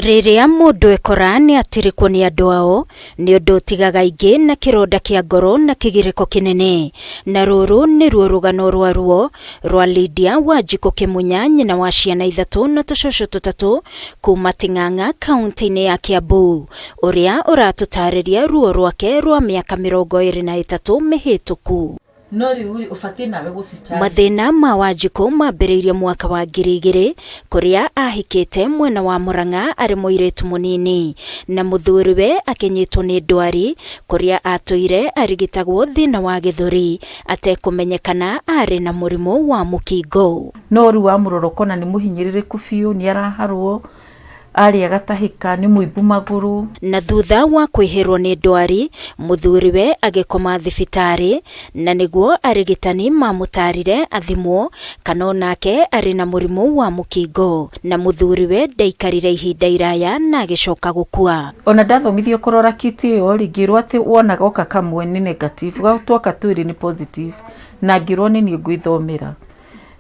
Riria mundu ekora ni atirikwo ni andu ao ni undu utigaga ingi na kironda kia ngoro na kigiriko kinene. Na ruru ni ruo rugano rwa ruo rwa Lydia Wanjiku Kimunya, nyina wa ciana ithatu na tucucu tutatu kuma Ting'ang'a kaunti-ini ya Kiambu, uria uratutariria ruo rwake rwa miaka 23 mihituku. Mathina ma Wanjiku mambĩrĩirie mwaka wa 2000 kuria ahikite mwena wa Murang'a ari muiritu munini, na muthuriwe akinyitwo ni ndwari kuria atuire arigitagwo thina wa gĩthũri atekumenyekana ari na murimu wa mukingo. No ru wa muroroko na ni muhinyiririku biu, ni araharwo ari agatahika, ni muibu maguru. Na thutha wa kwihirwo ni ndwari muthuriwe agikoma thibitari, na niguo arigitani mamutarire athimwo kana nake ari na murimu wa mukingo, na muthuriwe ndaikarire ihinda iraya na agicoka gukua. Ona ndathomithio kurora kiti iyo rigirwo ati wona goka kamwe ni negative, gatwoka twiri ni positive, na ngirwo ni ngwithomera.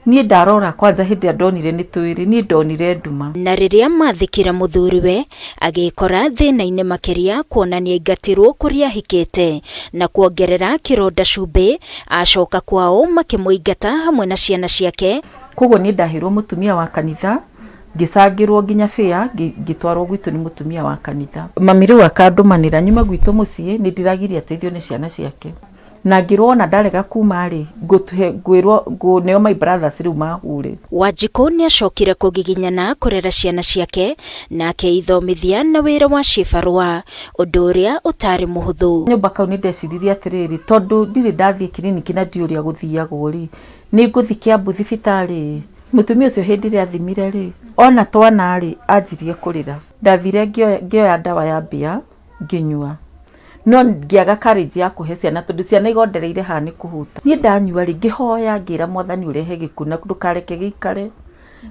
Ni ndarora kwanza hindi andonire ni twiri, ni ndonire nduma. Na riria mathikira muthuriwe agikora thina-ini makiria kuonania ingatirwo kuria hikite na kuongerera kironda cumbi, acoka kwao makimuingata hamwe na ciana ciake. Koguo ni ndahirwo mutumia wa kanitha, ngisangirwo nginya fia, ngitwarwo gwitu ni mutumia wa kanitha. Mamiru akandumanira nyuma gwitu mucii, ni ndiragiria ateithio ni ciana ciake. Na ngirwona ndarega kuma ri ngwirwo neo my brothers riu mahure. Wanjiku ni acokire kugiginyana kurera ciana ciake na akeithomithia na wira wa cibarua, undu uria utari muhuthu. Nyumba kau ni ndeciririe atiriri, tondu ndiri ndathie kiriniki na ndiuria guthiagwo ri, ni nguthi Kiambu thibitari. Mutumia ucio hindi ria athimire ri, ona twana ri anjirie kurira. Ndathire ngioya ndawa ya mbia nginyua, no ngiaga courage ya kuhe ciana tondu ciana igondereire hani kuhuta. Ni ndanyua ri ngihoya ngira Mwathani urehe gikuna ndukareke gikare,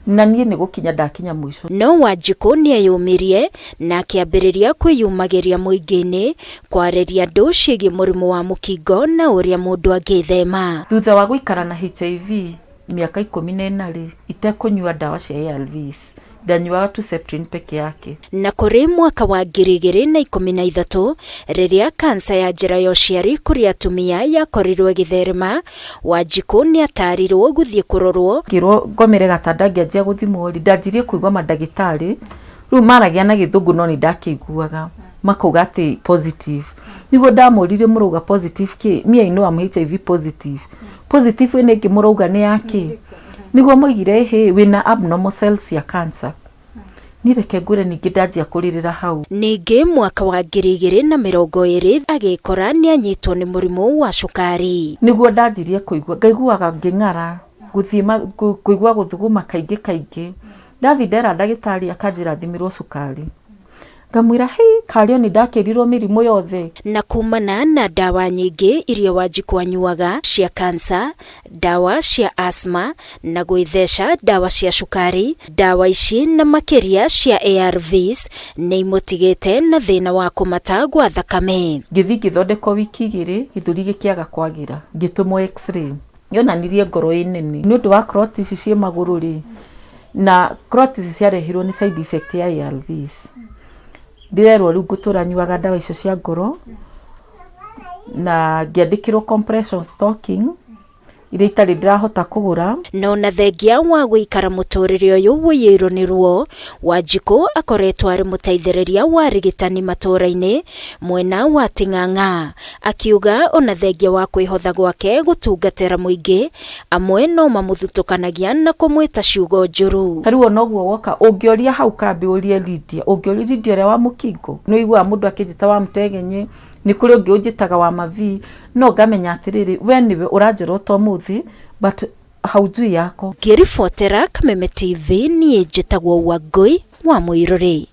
na nie ni gukinya ndakinya mwisho. No Wanjiku ni ayumirie na akiambiriria kwiyumagiria muingi-ini kwareria andu ciĩgiĩ murimu wa mukingo na uria mundu angithema. Thutha wa guikara na HIV miaka 14 ri itekunyua ndawa cia ARVs, ndanyuaga tu Septrin peke yake. Na kuri mwaka wa 2013 riria kansa ya njira ya uciari kuri atumia yakorirwo githerema, Wanjiku ni atarirwo guthie kurorwo. Ngirwo ngomere gatanda ngianjia guthimwo ri, ndanjirie kuigwa mandagitari riu maragia na githungu no ni ndakiguaga makauga ati positive. Niguo ndamurire muruga positive ki, me I know I'm HIV positive. Positive ni ngimuruga ni yake. Niguo moigire he wina abnormal cells ya cancer. Nireke ngure ningi ndanjia kuririra hau. Ningi mwaka wa 2020 agikora ni anyitwo ni murimu wa cukari. Niguo ndanjirie kuigwa ngaiguaga nging'ara, guthima kuigwa guthuguma kaingi. Ndathi ndera ndagitari akanjira thimirwo cukari. Ngamwira hei kario ni ndakirirwo mirimu yothe. Na kumana na dawa nyingi iria Wanjiku anyuaga cia kansa, dawa cia asthma na gwithesha dawa cia cukari, dawa ici na makiria cia ARVs ni imutigite na thina wa kumata gwa thakame. Ngithi ngithondekwo wiki 2 githuri gikiaga kwagira, ngitumwo x-ray yonanirie ngoro inene ni undu wa clot ici cie maguru ri, na clot ici ciarehirwo ni side effect ya ARVs. Ndirerwo riu ngutura nyuaga ndawa icio cia ngoro na ngiandikirwo compression stocking iria itari ndirahota kugura. No na thengia wa guikara muturire uyu wiyirwo ni ruo, Wanjiku akoretwo ari muteithiriria wa rigitani matura-ini mwena wa Ting'ang'a, akiuga ona thengia wa kwihotha gwake gutungatira muingi amwe no mamuthutukanagia na kumwita ciugo njuru. Tariu ona guo woka ungioria hau kambi urie Lydia, ungioria Lydia ria wa mukingo, no igua mundu akijita wa mtegenye, ni kuri ungi unjitaga wa mavi, no ngamenya atiriri we niwe uranjirwo to muthi but haujui yako. Ngiribotera Kameme TV ni njitagwo Wangui wa Muiruri.